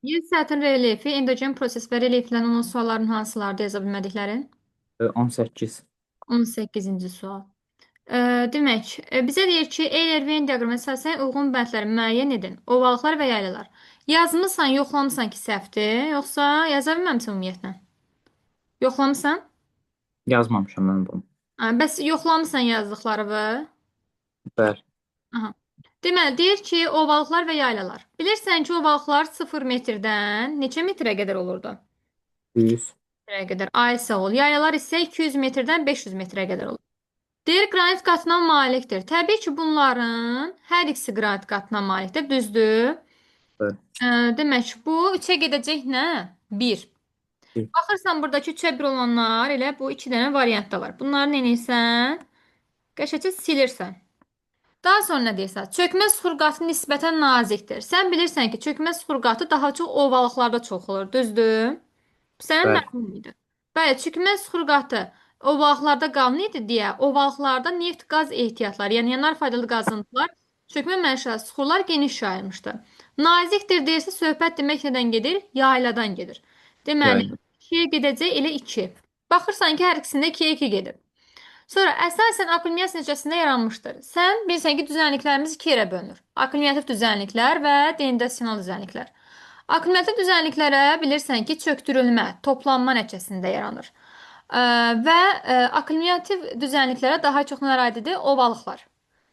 Yer sətin relyefi, endogen proses və relyeflərin olan sualların hansılarda yaza bilmədiklərin? 18. 18-ci sual. Demək, bizə deyir ki, Euler-Venn diaqramına əsasən uyğun bəndləri müəyyən edin. Ovalıqlar və yaylılar. Yazmısan, yoxlamısan ki, səhvdir, yoxsa yaza bilməmsən ümumiyyətlə? Yoxlamısan? Yazmamışam mən bunu. Bəs yoxlamısan yazdıqlarını? Bəli. Aha. Deməli, deyir ki, ovalıqlar və yaylalar. Bilirsən ki, ovalıqlar 0 metrdən neçə metrə qədər olurdu? 100. Metrə qədər. Ay sağ ol. Yaylalar isə 200 metrdən 500 metrə qədər olur. Deyir qranit qatına malikdir. Təbii ki, bunların hər ikisi qranit qatına malikdir, düzdür? Bəli. Demək, bu 3-ə gedəcək nə? 1. Bir. Baxırsan, buradakı 3-ə 1 olanlar, elə bu 2 dənə variant da var. Bunları nə edirsən? Qəşəcə silirsən. Daha sonra nə deyirsən? Çökmə suxur qatı nisbətən nazikdir. Sən bilirsən ki, çökmə suxur qatı daha çox ovalıqlarda çox olur, düzdür? Sənin Bəli. məlum idi. Bəli, çökmə suxur qatı ovalıqlarda qalın idi deyə ovalıqlarda neft qaz ehtiyatları, yəni yanar faydalı qazıntılar, çökmə mənşəli suxurlar geniş yayılmışdı. Nazikdir deyirsə söhbət demək nədən gedir? Yayladan gedir. Deməli, Yaylı. 2-yə gedəcək elə 2. Baxırsan ki, hər ikisində 2-yə 2 gedir. Sonra əsasən akkumulyasiya nəticəsində yaranmışdır. Sən bilirsən ki, düzənliklərimiz iki yerə bölünür. Akkumulyativ düzənliklər və denidasional düzənliklər. Akkumulyativ düzənliklərə bilirsən ki, çöktürülmə, toplanma nəticəsində yaranır. Və akkumulyativ düzənliklərə daha çox nələr aiddir? Ovalıqlar.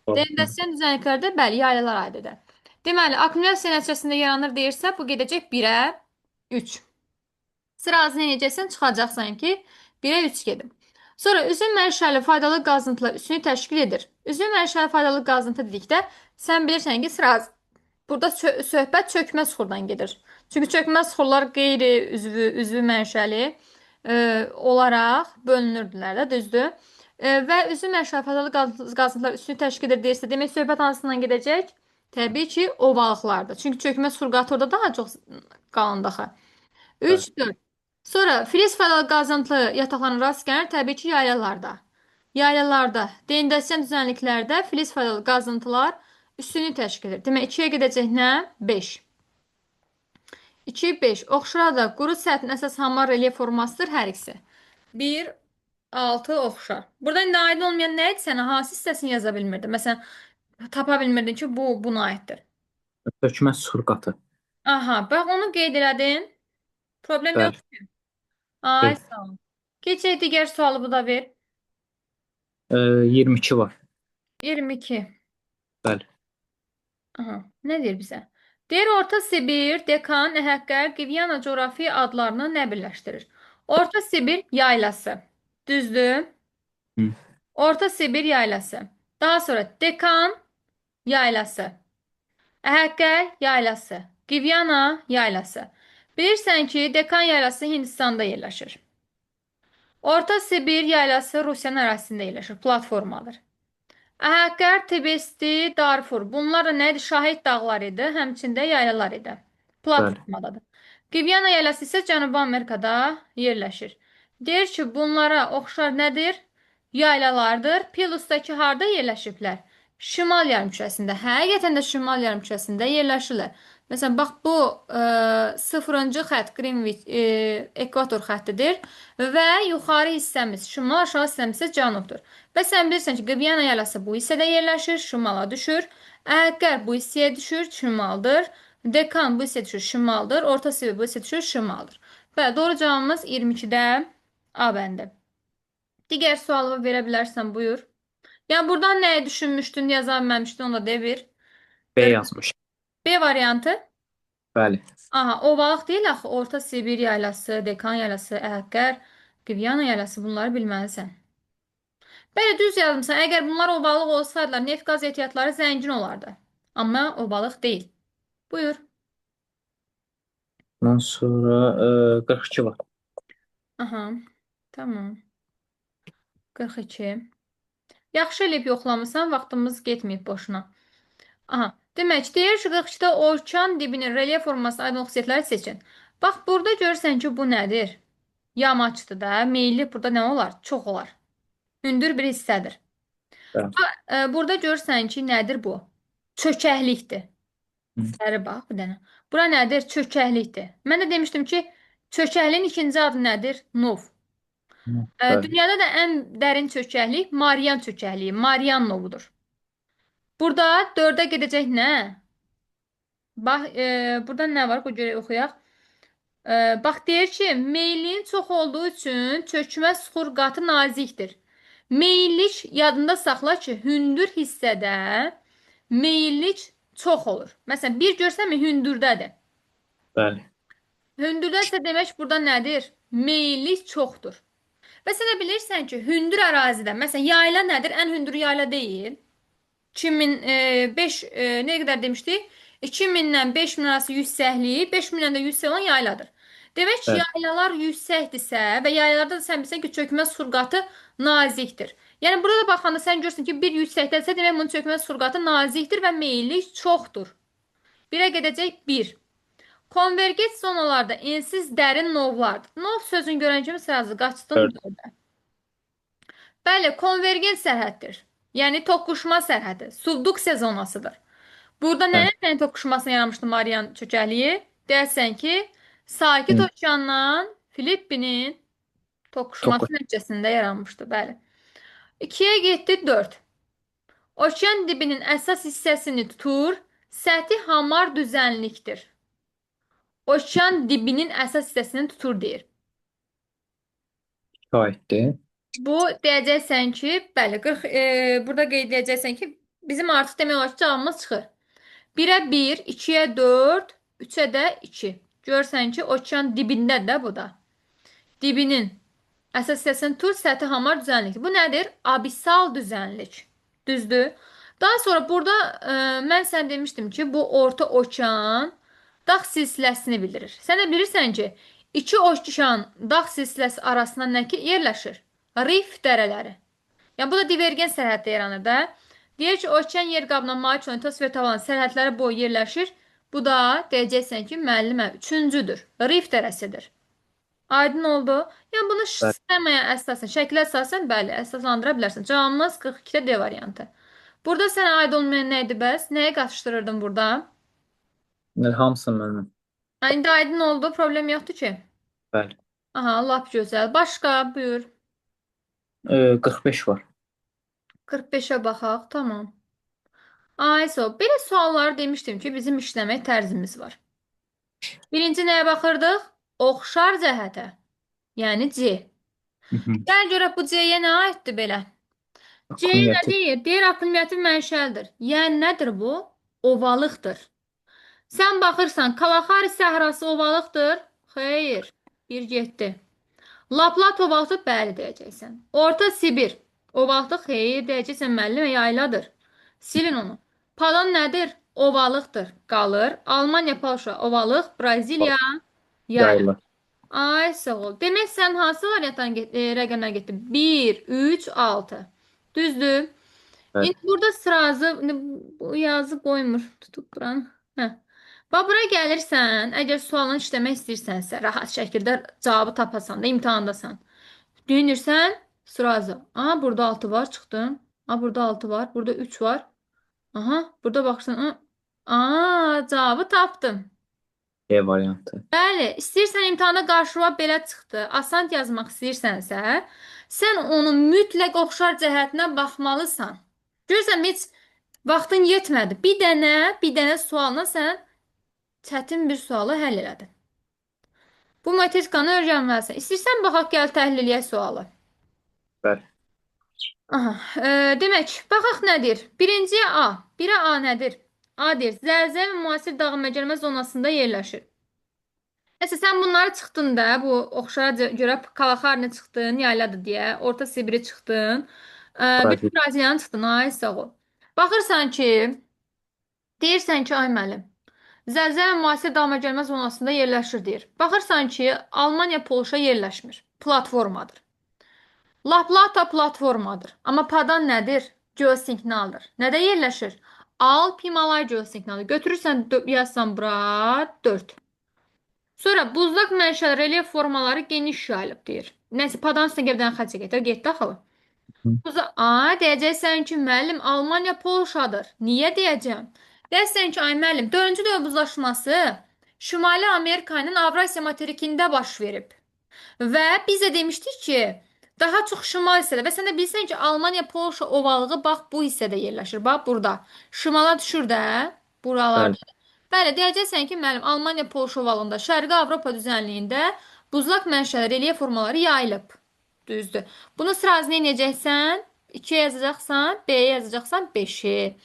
Doğru. Denidasion düzənliklərdə bəli, yaylılar aiddir. Deməli, akkumulyasiya nəticəsində yaranır deyirsə, bu gedəcək 1-ə 3. Sıra azını eləyəcəksən, çıxacaqsan ki, 1-ə 3 gedim. Sonra üzüm mənşəli faydalı qazıntılar üstünü təşkil edir. Üzüm mənşəli faydalı qazıntı dedikdə sən bilirsən ki, sıra az. Burada söhbət çökmə suxurdan gedir. Çünki çökmə suxurlar qeyri-üzvü mənşəli olaraq bölünürdülər də, düzdür? Və üzüm mənşəli faydalı qazıntılar üstünü təşkil edir deyirsə, demək söhbət hansından gedəcək? Təbii ki, ovalıqlarda. Çünki çökmə suxur qatı orada daha çox qalındır axı. Bəli. 3, 4. Sonra filiz faydalı qazıntı yataqlarına rast gəlir, təbii ki, yaylalarda. Yaylalarda, denidasion düzənliklərdə filiz faydalı qazıntılar üstünlük təşkil edir. Demək, 2-yə gedəcək nə? 5. 2, 5. Oxşarada quru səthin əsas hamar relyef formasıdır hər ikisi. 1, 6 oxşar. Burada indi aydın olmayan nə idi sənə? Hansı hissəsini yaza bilmirdin? Məsələn, tapa bilmirdin ki, bu buna aiddir. Tökmə suxur qatı. Aha, bax onu qeyd elədin. Problem yox. Bəli. Ay, Yox. sağ ol. Keçək digər sualı bu da ver. 22 var. 22. Bəli. Aha, nə deyir bizə? Deyir, Orta Sibir, Dekan, Əhəqqər, Qiviyana coğrafi adlarını nə birləşdirir? Orta Sibir yaylası. Düzdür? Hı. Orta Sibir yaylası. Daha sonra Dekan yaylası. Əhəqqər yaylası. Qiviyana yaylası. Bilirsən ki, Dekan yaylası Hindistanda yerləşir. Orta Sibir yaylası Rusiyanın ərazisində yerləşir. Platformadır. Əhəqqər, Tibesti, Darfur. Bunlar da nə idi? Şahid dağlar idi, həmçində yaylalar idi. Bəli. Platformadadır. Qiviyana yaylası isə Cənubi Amerikada yerləşir. Deyir ki, bunlara oxşar nədir? Yaylalardır. Pilusdakı harda yerləşiblər? Şimal yarımkürəsində. Həqiqətən də şimal yarımkürəsində yerləşirlər. Məsələn, bax bu 0-cı xətt Greenwich ekvator xəttidir və yuxarı hissəmiz şimal, aşağı hissəmiz isə cənubdur. Və sən bilirsən ki, Qviyana yaylası bu hissədə yerləşir, şimala düşür. Əhəqqər bu hissəyə düşür, şimaldır. Dekan bu hissəyə düşür, şimaldır. Orta Sibir bu hissəyə düşür, şimaldır. Və doğru cavabımız 22-də A bəndi. Digər sualımı verə bilərsən, buyur. Yəni buradan nəyi düşünmüşdün, yaza bilməmişdin, onu da devir. B Gör. yazmış. B variantı. Bəli. Aha, ovalıq deyil axı. Orta Sibir yaylası, Dekan yaylası, Əhəqqər, Qviyana yaylası bunları bilməlisən. Bəli, düz yazmısan. Əgər bunlar ovalıq olsaydılar, neft qaz ehtiyatları zəngin olardı. Amma ovalıq deyil. Buyur. Ondan sonra 42 var. Aha, tamam. 42. Yaxşı eləyib yoxlamısan, vaxtımız getməyib boşuna. Aha, demək, deyir ki, 42-də okean dibinin relyef forması aydın xüsusiyyətləri seçin. Bax, burada görürsən ki, bu nədir? Yamaçdır da, meyilli burada nə olar? Çox olar. Hündür bir hissədir. Bəli. Burada görürsən ki, nədir bu? Çökəklikdir. Hı. Səri bax bir dənə. Bura nədir? Çökəklikdir. Mən də demişdim ki, çökəkliyin ikinci adı nədir? Nov. Hı. Bəli. Dünyada da ən dərin çökəklik Marian çökəkliyi. Marian novudur. Burada 4-ə gedəcək nə? Bax, burada nə var? Bu görə oxuyaq. Bax deyir ki, meyilliyin çox olduğu üçün çökmə suxur qatı nazikdir. Meyillik yadında saxla ki, hündür hissədə meyillik çox olur. Məsələn, bir görsənmi hündürdədir. Bəli. Hündürdəsə demək burada nədir? Meyillik çoxdur. Və sən də bilirsən ki, hündür ərazidə, məsələn, yayla nədir? Ən hündür yayla deyil. 2005 nə qədər demişdik? 2000-dən 5000 arası yüksəkliyi, 5000-dən də yüksək olan yayladır. Demək ki, Bəli. yaylalar yüksəkdirsə və yaylalarda da sən bilirsən ki, çökmə surqatı nazikdir. Yəni burada baxanda sən görürsən ki, bir yüksəkdəsə demək bunun çökmə surqatı nazikdir və meyillik çoxdur. 1-ə gedəcək 1. Konvergeç zonalarda ensiz dərin novlardır. Nov sözünü görən kimi sırası qaçdın 4. 4-ə. Bəli, konvergent sərhəddir. Yəni toqquşma sərhədi, subduksiya zonasıdır. Burada Bəli. nəyin toqquşmasına yaranmışdı Marian çökəkliyi? Deyəsən ki, Sakit Hı. Okeanla Filippinin Toqquz. toqquşması nəticəsində yaranmışdı. Bəli. 2-yə getdi 4. Okean dibinin əsas hissəsini tutur, səthi hamar düzənlikdir. Okean dibinin əsas hissəsini tutur deyir. Şahiddir. Bu deyəcəksən ki, bəli, 40 burada qeyd edəcəksən ki, bizim artıq demək olar ki, cavabımız çıxır. 1-ə 1, 2-yə 4, 3-ə də 2. Görsən ki, okean dibindədir də bu da. Dibinin əsas hissəsini tur, səthi hamar düzənlik. Bu nədir? Abissal düzənlik. Düzdür? Daha sonra burada mən sən demişdim ki, bu orta okean dağ silsiləsini bildirir. Sən də bilirsən ki, iki okean dağ silsiləsi arasında nə ki yerləşir? Rif dərələri. Yəni bu da divergent sərhəddə yaranır da. Deyir ki, okean yer qabına malik olan litosfer tavanı sərhədləri boyu yerləşir. Bu da deyəcəksən ki, müəllimə üçüncüdür. Rif dərəsidir. Aydın oldu. Yəni bunu Bəli. sistemaya əsasən, şəklə əsasən bəli, əsaslandıra bilərsən. Cavabımız 42-də D variantı. Burada sənə aid olmayan nə idi bəs? Nəyə qatışdırırdın burada? Hamısı mənim. İndi aydın oldu, problem yoxdur ki. Bəli. Aha, lap gözəl. Başqa, buyur. 45 var. 45-ə baxaq, tamam. Ayso, belə sualları demişdim ki, bizim işləmək tərzimiz var. Birinci nəyə baxırdıq? Oxşar cəhətə. Yəni C. Hı hı. Gəl görək bu C-yə nə aiddir belə? C nə Akkumulyativ. deyir? Deyir akkumulyativ mənşəldir. Yəni nədir bu? Ovalıqdır. Sən baxırsan, Kalahari səhrası ovalıqdır. Xeyr, bir getdi. Laplat ovalıqdır, bəli deyəcəksən. Orta Sibir ovalıqdır, xeyr deyəcəksən, müəllimə yayladır. Silin onu. Palan nədir? Ovalıqdır, qalır. Almaniya, Polşa ovalıq, Braziliya yayla. Yayla. Ay sağ ol. Demək sən hansı variantdan rəqəmdən getdin? 1, 3, 6. Düzdür? Bəli. İndi burada sırazı bu yazı qoymur. Tutub buranı. Hə. Bax bura gəlirsən, əgər sualını işləmək istəyirsənsə, rahat şəkildə cavabı tapasan da imtahandasan. Düyünürsən, sırazı. Aha, burada 6 var, çıxdım. Aha, burada 6 var, burada 3 var. Aha, burada baxırsan. Aa, cavabı tapdım. E variantı. Bəli, istəyirsən imtahanda qarşıma belə çıxdı, asant yazmaq istəyirsənsə, sən onun mütləq oxşar cəhətinə baxmalısan. Görürsən, heç vaxtın yetmədi. Bir dənə sualla sən çətin bir sualı həll elədin. Bu matematikanı öyrənməlisən. İstəyirsən, baxaq gəl təhlil eləyək sualı. Bəli. Aha, demək, baxaq nədir? Birinciyə A. 1-ə A nədir? A deyir, zəlzələ və müasir dağılma zonasında yerləşir. Nəsə sən bunları çıxdın da, bu oxşara görə Kalahari çıxdın, yayladır deyə, Orta Sibiri çıxdın, bütün Brazil. Braziliyanı çıxdın, ay sağ ol. Baxırsan ki, deyirsən ki, ay müəllim, zəlzələ müasir dalma zonasında yerləşir deyir. Baxırsan ki, Almaniya, Polşa yerləşmir, platformadır. La Plata platformadır. Amma Padan nədir? Geosignaldır. Nədə yerləşir? Alp Himalay geosignalı. Götürürsən, yazsan bura 4. Sonra buzlaq mənşəli relyef formaları geniş yayılıb deyir. Nəsə padan üstə gebdən xətt çəkək. Getdi axı. Hı. Deyəcəksən ki, müəllim Almaniya Polşadır. Niyə deyəcəm? Deyəsən ki, ay müəllim, 4-cü dövrə buzlaşması Şimali Amerikanın Avrasiya materikində baş verib. Və biz də demişdik ki, daha çox şimal hissədə və sən də bilirsən ki, Almaniya, Polşa ovalığı bax bu hissədə yerləşir. Bax burada. Şimala düşür də Bəli. buralarda. Bəli, deyəcəksən ki, müəllim, Almaniya, Polşa ovalığında, Şərqi Avropa düzənliyində buzlaq mənşələri, relyef formaları yayılıb. Düzdür. Bunu sırazı eləyəcəksən, 2-yə yazacaqsan, B-yə yazacaqsan 5-i.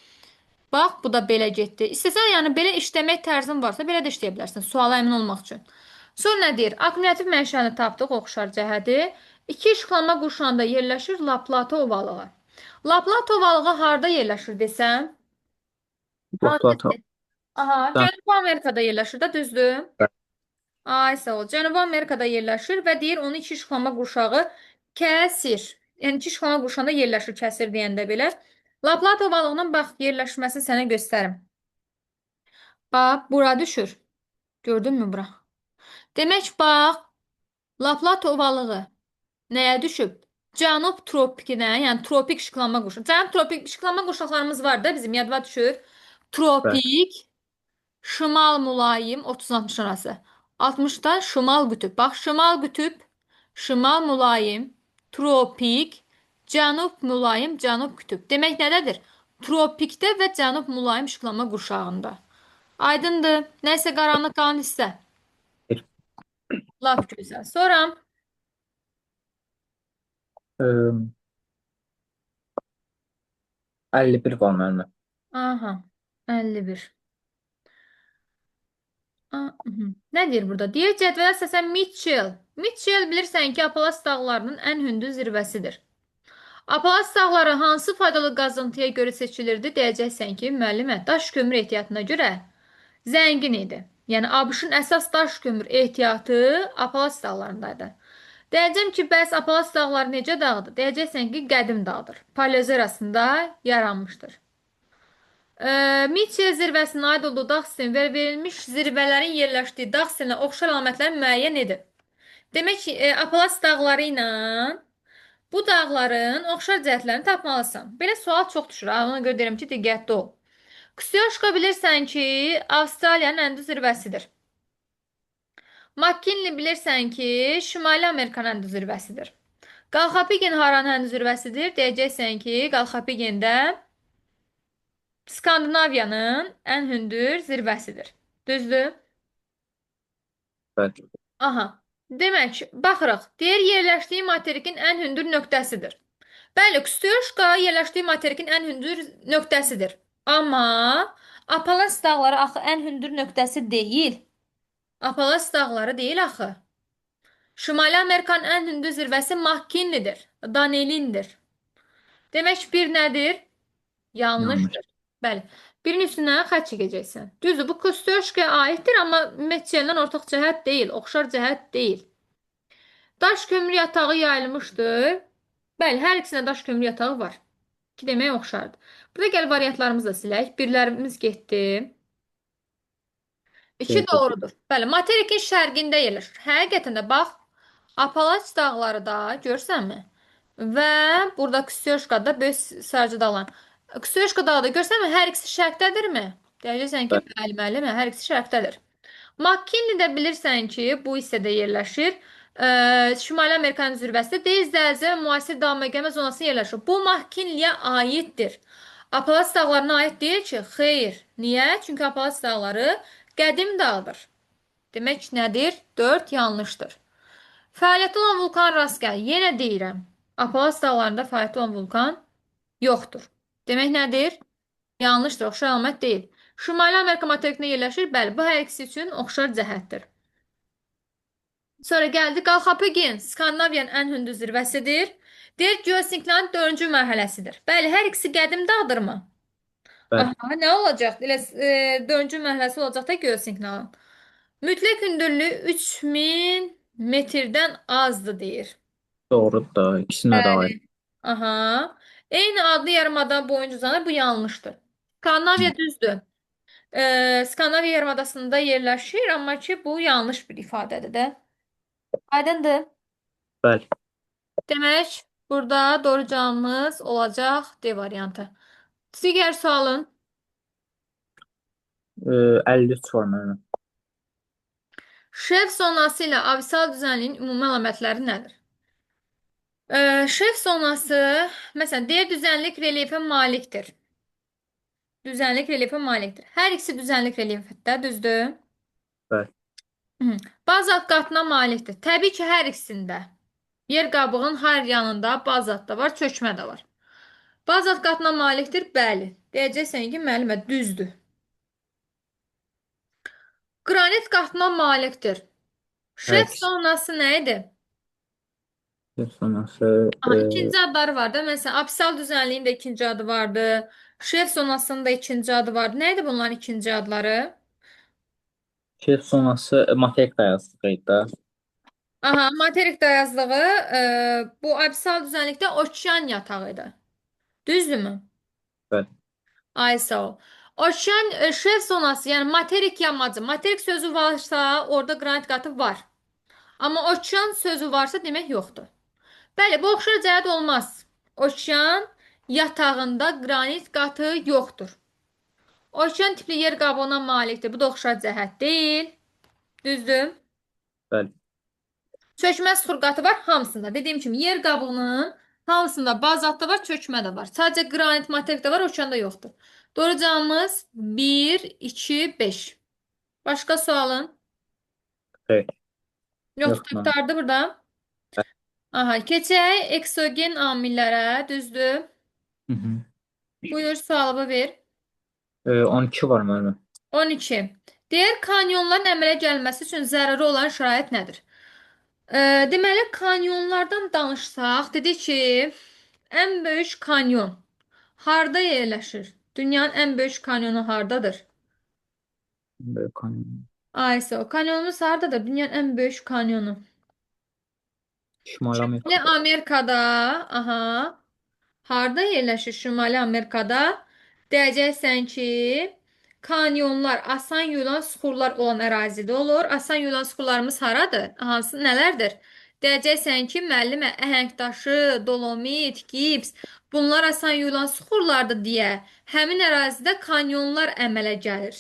Bax, bu da belə getdi. İstəsən, yəni belə işləmək tərzin varsa, belə də işləyə bilərsən, suala əmin olmaq üçün. Sonra nə deyir? Akkumulyativ mənşəni tapdıq, oxşar cəhəti. İki işıqlanma qurşağında yerləşir Laplato ovalığı. Laplato ovalığı harda yerləşir desəm? Laplato. Hansı? Aha, Cənubi Amerikada yerləşir də, düzdür? Ay, sağ ol. Cənubi Amerikada yerləşir və deyir onun iki işıqlanma qurşağı kəsir. Yəni iki işıqlanma qurşağında yerləşir, kəsir deyəndə belə. Laplato ovalığının bax yerləşməsini sənə göstərim. Bax, bura düşür. Gördünmü bura? Demək, bax, Laplato ovalığı nəyə düşüb? Cənub tropikinə, yəni tropik işıqlanma qurşağı. Cənub tropik işıqlanma qurşaqlarımız var da bizim yadıma düşür. Bəli. Tropik, şimal mülayim 30-60 arası. 60-da şimal qütb. Bax, şimal qütb, şimal mülayim, tropik, cənub mülayim, cənub qütb. Demək nədədir? Tropikdə və cənub mülayim işıqlanma qurşağında. Aydındır. Nəsə qaranlıq qalan hissə. Bir. Lap gözəl. Sonra Eee, 51 var müəllimə. aha, 51. Mhm. Nə deyir burada? Deyir cədvələ əsasən Mitchell. Mitchell bilirsən ki, Apalaç dağlarının ən hündür zirvəsidir. Apalaç dağları hansı faydalı qazıntıya görə seçilirdi? Deyəcəksən ki, müəllimə, daş kömür ehtiyatına görə zəngin idi. Yəni ABŞ-ın əsas daş kömür ehtiyatı Apalaç dağlarındaydı. Deyəcəm ki, bəs Apalaç dağları necə dağdır? Deyəcəksən ki, qədim dağdır. Paleozerasında yaranmışdır. Mitchell zirvəsinə aid olduğu dağ sistemi və verilmiş zirvələrin yerləşdiyi dağ sisteminə oxşar əlamətlər müəyyən edin. Demək ki, Apalaç dağları ilə bu dağların oxşar cəhətlərini tapmalısan. Belə sual çox düşür. Ona görə deyirəm ki, diqqətli ol. Ksioşka bilirsən ki, Avstraliyanın ən düz zirvəsidir. McKinley bilirsən ki, Şimali Amerikanın ən düz zirvəsidir. Qalxapigin haranın ən düz zirvəsidir? Deyəcəksən ki, Qalxapigin də Skandinaviyanın ən hündür zirvəsidir. Düzdür? Bəli. Aha. Demək, baxırıq. Deyir yerləşdiyi materikin ən hündür nöqtəsidir. Bəli, Kustyoşka yerləşdiyi materikin ən hündür nöqtəsidir. Amma Apalas dağları axı ən hündür nöqtəsi deyil. Apalas dağları deyil axı. Şimali Amerikanın ən hündür zirvəsi McKinley'dir. Danelindir. Demək bir nədir? Yanlış. Yanlışdır. Bəli. Birinin üstünə xətt çəkəcəksən. Düzdür, bu Kostyoşkaya aiddir, amma Metçeldən ortaq cəhət deyil, oxşar cəhət deyil. Daş kömür yatağı yayılmışdır. Bəli, hər ikisində daş kömür yatağı var. Ki demək oxşardır. Burada gəl variantlarımızı da silək. Birlərimiz getdi. İki Şeydir. doğrudur. Bəli, materikin şərqində yerləşir. Həqiqətən də bax, Apalaç dağları da görsənmi? Və burada Kustyoşkada böyük sarıcı dağlar. Kustyoşka dağı da görsənmi? Hər ikisi şərqdədirmi? Deyəcəksən ki, Bəli. bəli, müəllimə, hər ikisi şərqdədir. McKinley də bilirsən ki, bu hissədə yerləşir. Şimali Amerikanın zirvəsində deyil, zəlzələ və müasir davamə gəlmə zonası yerləşir. Bu McKinley-yə aiddir. Apalaç dağlarına aid deyil ki, xeyr. Niyə? Çünki Apalaç dağları qədim dağdır. Demək nədir? 4 yanlışdır. Fəaliyyətdə olan vulkan rast gəl. Yenə deyirəm. Apalaç dağlarında fəaliyyətdə olan vulkan yoxdur. Demək nədir? Yanlışdır, oxşar əlamət deyil. Şimali Amerika materikində yerləşir. Bəli, bu hər ikisi üçün oxşar cəhətdir. Sonra gəldi Qalxapıgin, Skandinaviyanın ən hündür zirvəsidir. Deyir geosinkronun 4-cü mərhələsidir. Bəli, hər ikisi qədim dağdırmı? Bəli. Aha, nə olacaq? Elə 4-cü mərhələsi olacaq da geosinkronun. Mütləq hündürlüyü 3000 metrdən azdır deyir. Doğrudur da. İkisinə də aid. Bəli. Aha. Eyni adlı yarımada boyunca uzanır. Bu yanlışdır. Skandinaviya düzdür. Skandinaviya yarımadasında yerləşir, amma ki bu yanlış bir ifadədir də. Aydındır. Bəli. Demək, burada doğru cavabımız olacaq D variantı. Digər sualın. 53 var müəllimə. Şev sonası ilə abissal düzənliyin ümumi əlamətləri nədir? Şev sonası, məsələn, deyir düzənlik relyefə malikdir. Düzənlik relyefə malikdir. Hər ikisi düzənlik relyefdə, düzdür? Bəli. Hı. Bazalt qatına malikdir. Təbii ki, hər ikisində. Yer qabığının hər yanında bazalt da var, çökmə də var. Bazalt qatına malikdir, bəli. Deyəcəksən ki, müəllimə, düzdür. Qranit qatına malikdir. Hər Şef ikisi sonrası nə idi? sonrası Aha, ikinci adları vardı. Məsələn, apsal düzənliyin də ikinci adı vardı. Şef sonrasının da ikinci adı vardı. Nə idi bunların ikinci adları? şey sonrası materik dayazlığı idi da. Aha, materik dayazlığı bu apsal düzənlikdə okean yatağı idi. Düzdürmü? Bəli. Ay sağ ol. Okean şef sonrası, yəni materik yamacı. Materik sözü varsa, orada qranit qatı var. Amma okean sözü varsa demək yoxdur. Bəli, bu oxşar cəhət olmaz. Okean yatağında qranit qatı yoxdur. Okean tipli yer qabığına malikdir. Bu da oxşar cəhət deyil. Düzdür? Bəli. Çökmə sıxır qatı var hamısında. Dediyim kimi yer qabığının hamısında bazalt da var, çökmə də var. Sadəcə qranit materik də var, okeanda yoxdur. Doğru cavabımız 1, 2, 5. Başqa sualın? Xeyr. Yoxdur, Yoxdur müəllimə. qurtardı burada. Aha, keçək eksogen amillərə, düzdür? Hı -hı. Buyur, sualımı ver. 12 var müəllimə. 12. Deyir, kanyonların əmələ gəlməsi üçün zəruri olan şərait nədir? Deməli, kanyonlardan danışsaq, dedik ki, ən böyük kanyon harda yerləşir? Dünyanın ən böyük kanyonu hardadır? Böyük kanyon. Ayso, kanyonumuz hardadır? Dünyanın ən böyük kanyonu. Şimali Şimali Amerikada. Amerikada, aha. Harda yerləşir Şimali Amerikada? Deyəcəksən ki, kanyonlar, asan yulan suxurlar olan ərazidə olur. Asan yulan suxurlarımız haradır? Hansı nələrdir? Deyəcəksən ki, müəllimə, əhəngdaşı, dolomit, gips, bunlar asan yulan suxurlardır deyə həmin ərazidə kanyonlar əmələ gəlir.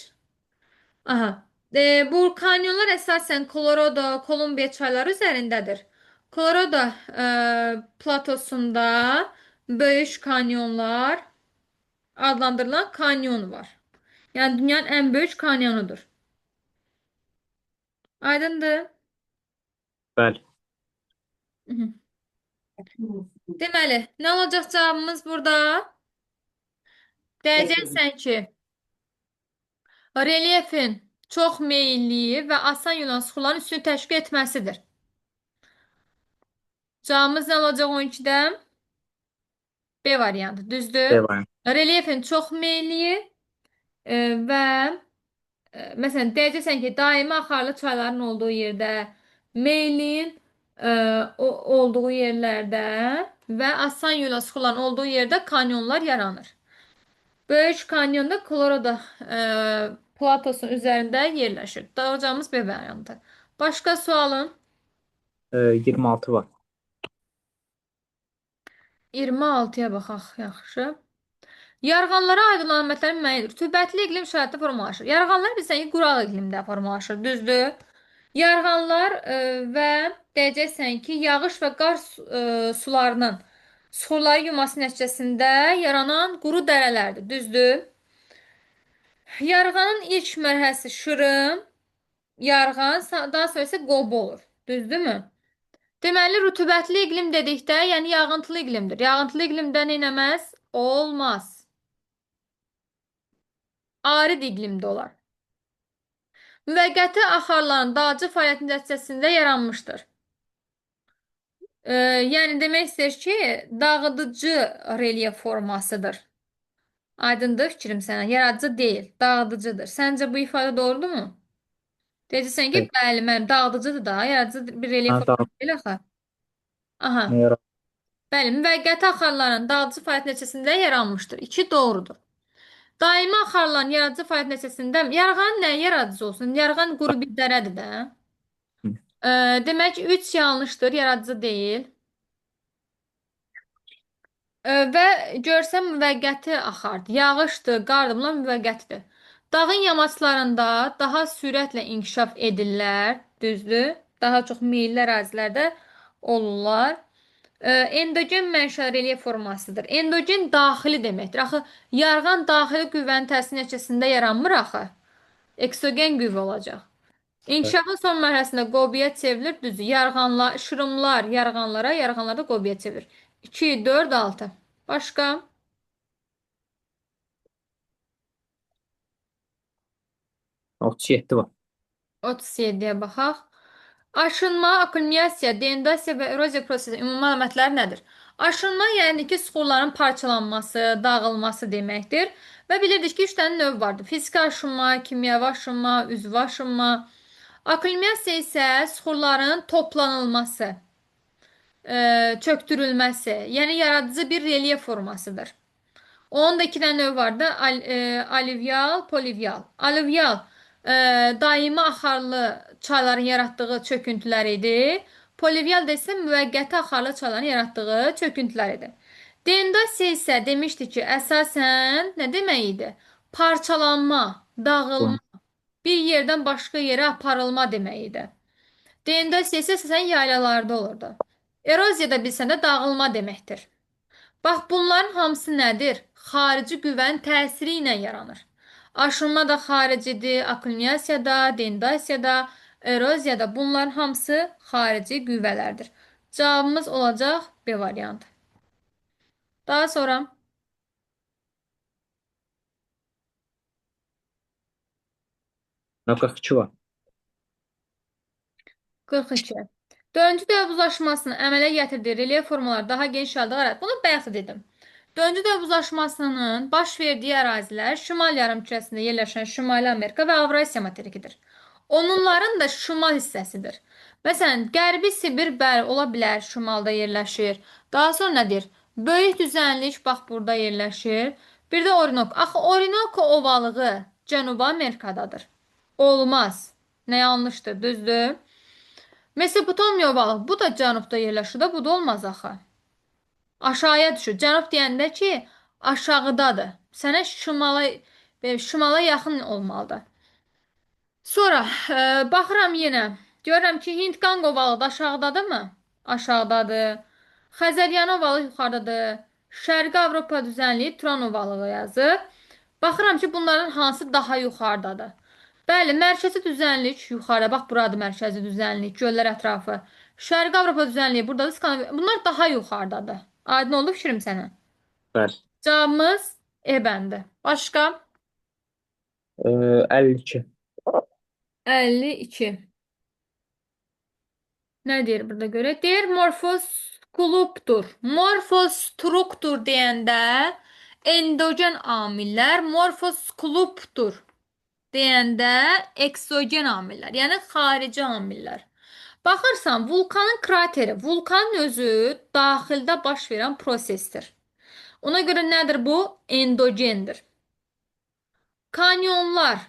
Aha. Bu kanyonlar əsasən Colorado, Kolumbiya çayları üzərindədir. Colorado platosunda böyük kanyonlar adlandırılan kanyon var. Yəni dünyanın ən böyük kanyonudur. Aydındır? Bəli. Mhm. Deməli, nə olacaq cavabımız burada? Deyəcəksən ki, relyefin çox meyilliyi və asan yulan suxuların üstünü təşkil etməsidir. Cavabımız nə olacaq 12-dən? B variantı, düzdür? B variantı. Relyefin çox meyilliyi və məsələn deyəcəksən ki, daimi axarlı çayların olduğu yerdə, meylin olduğu yerlərdə və asan yola sıxılan olduğu yerdə kanyonlar yaranır. Böyük kanyon da Colorado platosunun üzərində yerləşir. Doğrucamız B variantı. Başqa sualın? 26 var. 26-ya baxaq, yaxşı. Yarğanlara aid olan əlamətlərin müəyyən rütubətli iqlim şəraitində formalaşır. Yarğanlar bilirsən ki, quraq iqlimdə formalaşır, düzdür? Yarğanlar və deyəcəksən ki, yağış və qar sularının suxurları yuması nəticəsində yaranan quru dərələrdir, düzdür? Yarğanın ilk mərhələsi şırım, yarğan, daha sonra isə qobu olur, düzdürmü? Deməli, rütubətli iqlim dedikdə, yəni yağıntılı iqlimdir. Yağıntılı iqlimdə nə etməz? Olmaz. Arid iqlimdə olar. Müvəqqəti axarların dağcı fəaliyyəti nəticəsində yaranmışdır. Yəni demək istəyir ki, dağıdıcı relyef formasıdır. Aydındır fikrim sənə. Yaradıcı deyil, dağıdıcıdır. Səncə bu ifadə doğrudurmu? Deyəcəksən ki, Xeyr. bəli, mənim dağıdıcıdır da, yaradıcı bir relyef Ha, forması deyil axı. Aha. nə yarar? Bəli, müvəqqəti axarların dağıdıcı fəaliyyət nəticəsində yaranmışdır. 2 doğrudur. Daimi axarların yaradıcı fəaliyyət nəticəsində yarğan nə yaradıcı olsun? Yarğan quru bir dərədir də. Hı. Demək 3 yanlışdır, yaradıcı deyil. Və görsəm müvəqqəti axardır. Yağışdır, qardır, bunlar müvəqqətidir. Dağın yamaçlarında daha sürətlə inkişaf edirlər, düzdür? Daha çox meyilli ərazilərdə olurlar. Endogen mənşə relyef formasıdır. Endogen daxili deməkdir. Axı yarğan daxili qüvvənin təsiri nəticəsində yaranmır axı. Eksogen qüvvə olacaq. Bəli. İnkişafın son mərhələsində qobiyə çevrilir. Düzdür. Yarğanlar, şırımlar yarğanlara, yarğanlar da qobiyə çevirir. 2, 4, 6. Başqa? 37 var. 37-yə baxaq. Aşınma, akkumlyasiya, denudasiya və eroziya prosesi ümumi əlamətləri nədir? Aşınma, yəni ki, suxurların parçalanması, dağılması deməkdir. Və bilirdik ki, 3 dənə növ vardır. Fiziki aşınma, kimyəvi aşınma, üzvü aşınma. Akkumlyasiya isə suxurların toplanılması, çöktürülməsi, yəni yaradıcı bir relyef formasıdır. Onun da iki dənə növü var da, alüvyal, polivyal. Alüvyal daimi axarlı çayların yaratdığı çöküntülər idi. Polivyal da isə müvəqqəti axarlı çayların yaratdığı çöküntülər idi. Denudasiya isə demişdi ki, əsasən nə demək idi? Parçalanma, dağılma, Tamam. bir yerdən başqa yerə aparılma demək idi. Denudasiya isə əsasən yaylalarda olurdu. Eroziya da bilsən də dağılma deməkdir. Bax, bunların hamısı nədir? Xarici qüvvənin təsiri ilə yaranır. Aşınma da xaricidir, akkumlyasiya da, denudasiya da, eroziya da. Bunların hamısı xarici qüvvələrdir. Cavabımız olacaq B variantı. Daha sonra 42 var. 42. Dördüncü dövrü uzlaşmasının əmələ gətirdiyi relyef formaları daha geniş halda var. Bunu bayaq da dedim. Dördüncü dövrü uzlaşmasının baş verdiyi ərazilər şimal yarımkürəsində yerləşən Şimali Amerika və Avrasiya materikidir. Onların da şimal hissəsidir. Məsələn, Qərbi Sibir bəli ola bilər, şimalda yerləşir. Daha sonra nədir? Böyük düzənlik bax burada yerləşir. Bir də Orinoco. Axı Orinoco ovalığı Cənubi Amerikadadır. Olmaz. Nə yanlışdır, düzdür? Mesopotamiya ovalı. Bu da cənubda yerləşir də, bu da olmaz axı. Aşağıya düşür. Cənub deyəndə ki, aşağıdadır. Sənə şimala yaxın olmalıdır. Sonra baxıram yenə. Görürəm ki, Hind-Qanq ovalı da aşağıdadırmı? Aşağıdadır. Xəzəryanı ovalı yuxarıdadır. Şərqi Avropa düzənliyi Turan ovalığı yazıb. Baxıram ki, bunların hansı daha yuxarıdadır. Bəli, mərkəzi düzənlik yuxarı. Bax, buradır mərkəzi düzənlik, göllər ətrafı. Şərqi Avropa düzənliyi buradadır. Bunlar daha yuxarıdadır. Aydın oldu fikrim sənə. Bəli. Cavabımız E bəndi. Başqa? 52. 52. Nə deyir burada görə? Deyir morfoskulptur. Morfostruktur deyəndə endogen amillər, morfoskulptur deyəndə eksogen amillər, yəni xarici amillər. Baxırsan, vulkanın krateri, vulkanın özü daxildə baş verən prosesdir. Ona görə nədir bu? Endogendir. Kanyonlar.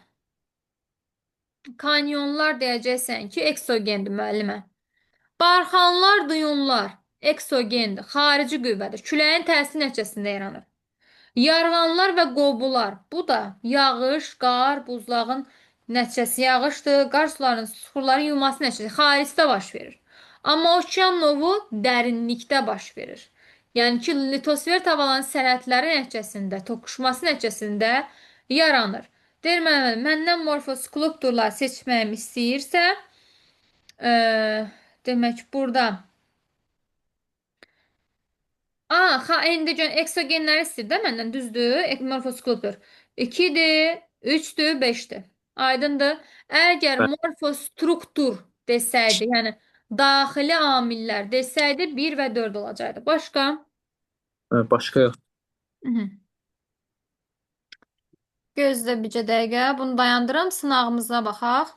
Kanyonlar deyəcəksən ki, eksogendir müəllimə. Barxanlar, duyumlar eksogendir, xarici qüvvədir. Küləyin təsiri nəticəsində yaranır. Yarğanlar və qobular, bu da yağış, qar, buzlağın nəticəsi yağışdır. Qar sularının, suxurların yuyulması nəticəsi xaricdə baş verir. Amma okean novu dərinlikdə baş verir. Yəni ki, litosfer tavalarının sərhədləri nəticəsində, toqquşması nəticəsində yaranır. Deyir məndən morfoskulpturlar seçməyimi istəyirsə, demək burada endogen eksogenləri istəyir də məndən, düzdür? Morfoskulptur. 2-dir, 3-dür, 5-dir. Aydındır? Əgər Bəli. morfostruktur desəydi, yəni daxili amillər desəydi 1 və 4 olacaqdı. Başqa? Başqa yox. Hı -hı. Gözlə bircə dəqiqə. Bunu dayandırım, sınağımıza baxaq.